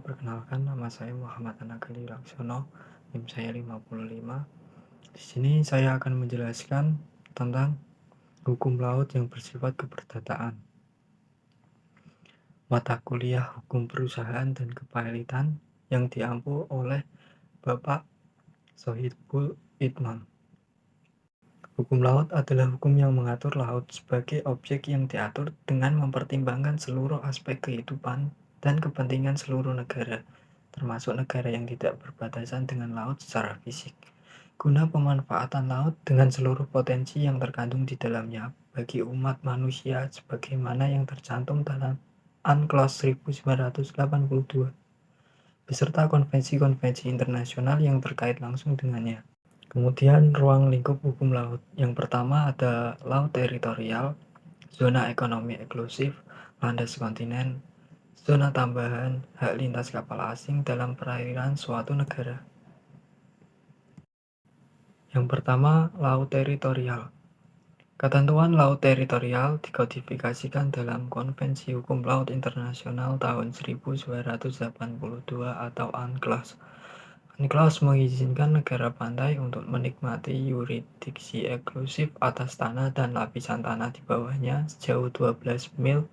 Perkenalkan, nama saya Muhammad Anageli Laksono, NIM saya 55. Di sini saya akan menjelaskan tentang hukum laut yang bersifat keperdataan. Mata kuliah Hukum Perusahaan dan Kepailitan yang diampu oleh Bapak Sohibul Itmam. Hukum laut adalah hukum yang mengatur laut sebagai objek yang diatur dengan mempertimbangkan seluruh aspek kehidupan dan kepentingan seluruh negara, termasuk negara yang tidak berbatasan dengan laut secara fisik, guna pemanfaatan laut dengan seluruh potensi yang terkandung di dalamnya bagi umat manusia sebagaimana yang tercantum dalam UNCLOS 1982, beserta konvensi-konvensi internasional yang terkait langsung dengannya. Kemudian ruang lingkup hukum laut. Yang pertama ada laut teritorial, zona ekonomi eksklusif, landas kontinen, zona tambahan, hak lintas kapal asing dalam perairan suatu negara. Yang pertama, laut teritorial. Ketentuan laut teritorial dikodifikasikan dalam Konvensi Hukum Laut Internasional tahun 1982 atau UNCLOS. UNCLOS mengizinkan negara pantai untuk menikmati yurisdiksi eksklusif atas tanah dan lapisan tanah di bawahnya sejauh 12 mil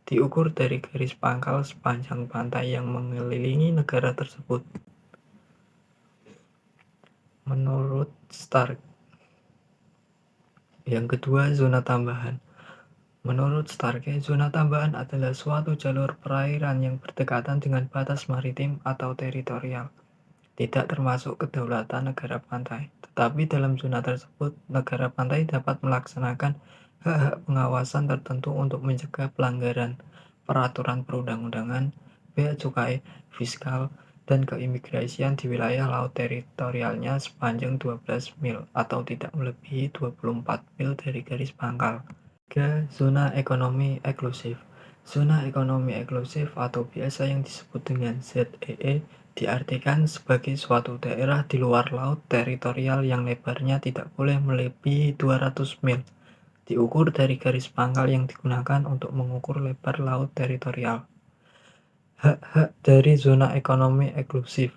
diukur dari garis pangkal sepanjang pantai yang mengelilingi negara tersebut. Menurut Stark. Yang kedua, zona tambahan. Menurut Starke, zona tambahan adalah suatu jalur perairan yang berdekatan dengan batas maritim atau teritorial, tidak termasuk kedaulatan negara pantai. Tetapi dalam zona tersebut, negara pantai dapat melaksanakan hak-hak pengawasan tertentu untuk mencegah pelanggaran peraturan perundang-undangan, bea cukai, fiskal, dan keimigrasian di wilayah laut teritorialnya sepanjang 12 mil atau tidak melebihi 24 mil dari garis pangkal. 3. Zona ekonomi eksklusif. Zona ekonomi eksklusif atau biasa yang disebut dengan ZEE diartikan sebagai suatu daerah di luar laut teritorial yang lebarnya tidak boleh melebihi 200 mil, diukur dari garis pangkal yang digunakan untuk mengukur lebar laut teritorial. Hak-hak dari zona ekonomi eksklusif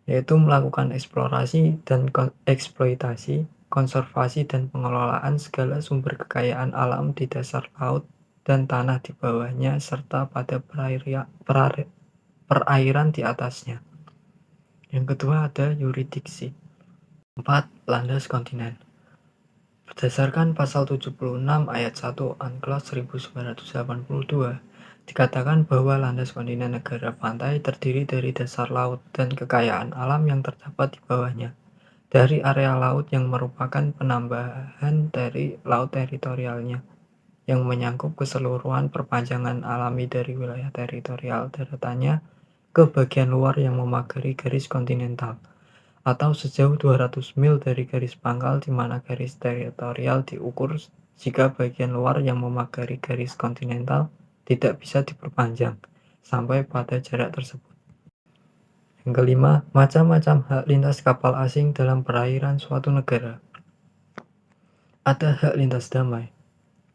yaitu melakukan eksplorasi dan eksploitasi, konservasi dan pengelolaan segala sumber kekayaan alam di dasar laut dan tanah di bawahnya serta pada perairan di atasnya. Yang kedua ada yurisdiksi. 4. Landas kontinen. Berdasarkan pasal 76 ayat 1 UNCLOS 1982, dikatakan bahwa landas kontinen negara pantai terdiri dari dasar laut dan kekayaan alam yang terdapat di bawahnya, dari area laut yang merupakan penambahan dari laut teritorialnya, yang menyangkut keseluruhan perpanjangan alami dari wilayah teritorial daratannya ke bagian luar yang memagari garis kontinental, atau sejauh 200 mil dari garis pangkal di mana garis teritorial diukur jika bagian luar yang memagari garis kontinental tidak bisa diperpanjang sampai pada jarak tersebut. Yang kelima, macam-macam hak lintas kapal asing dalam perairan suatu negara. Ada hak lintas damai,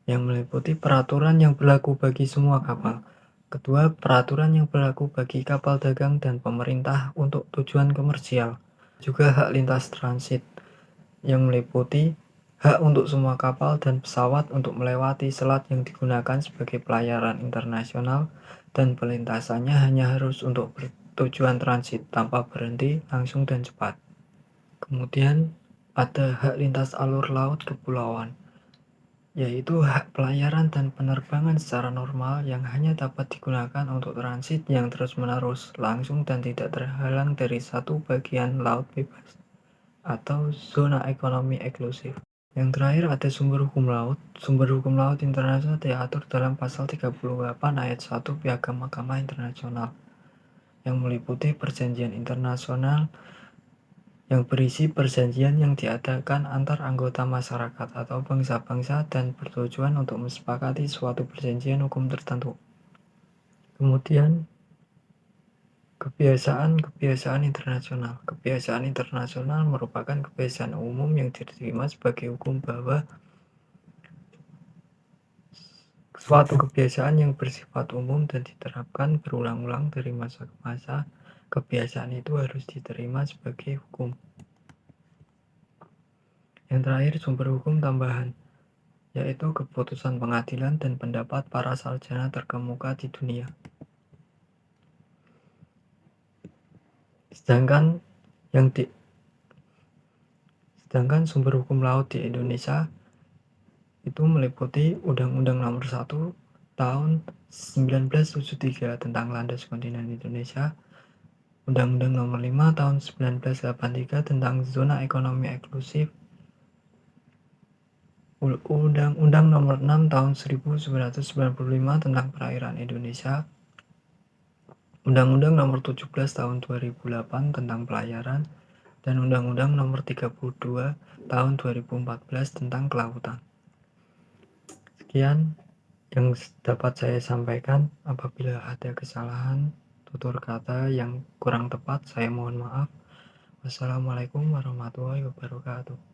yang meliputi peraturan yang berlaku bagi semua kapal. Kedua, peraturan yang berlaku bagi kapal dagang dan pemerintah untuk tujuan komersial. Juga hak lintas transit, yang meliputi hak untuk semua kapal dan pesawat untuk melewati selat yang digunakan sebagai pelayaran internasional dan pelintasannya hanya harus untuk tujuan transit tanpa berhenti, langsung dan cepat. Kemudian ada hak lintas alur laut kepulauan, yaitu hak pelayaran dan penerbangan secara normal yang hanya dapat digunakan untuk transit yang terus-menerus, langsung dan tidak terhalang dari satu bagian laut bebas atau zona ekonomi eksklusif. Yang terakhir ada sumber hukum laut. Sumber hukum laut internasional diatur dalam pasal 38 ayat 1 Piagam Mahkamah Internasional, yang meliputi perjanjian internasional yang berisi perjanjian yang diadakan antar anggota masyarakat atau bangsa-bangsa dan bertujuan untuk mensepakati suatu perjanjian hukum tertentu. Kemudian kebiasaan internasional. Kebiasaan internasional merupakan kebiasaan umum yang diterima sebagai hukum bahwa Suatu kebiasaan yang bersifat umum dan diterapkan berulang-ulang dari masa ke masa, kebiasaan itu harus diterima sebagai hukum. Yang terakhir, sumber hukum tambahan, yaitu keputusan pengadilan dan pendapat para sarjana terkemuka di dunia. Sedangkan sumber hukum laut di Indonesia itu meliputi Undang-Undang Nomor 1 Tahun 1973 tentang Landas Kontinen Indonesia, Undang-Undang Nomor 5 Tahun 1983 tentang Zona Ekonomi Eksklusif, Undang-Undang Nomor 6 Tahun 1995 tentang Perairan Indonesia, Undang-Undang Nomor 17 Tahun 2008 tentang Pelayaran, dan Undang-Undang Nomor 32 Tahun 2014 tentang Kelautan. Sekian yang dapat saya sampaikan. Apabila ada kesalahan tutur kata yang kurang tepat, saya mohon maaf. Wassalamualaikum warahmatullahi wabarakatuh.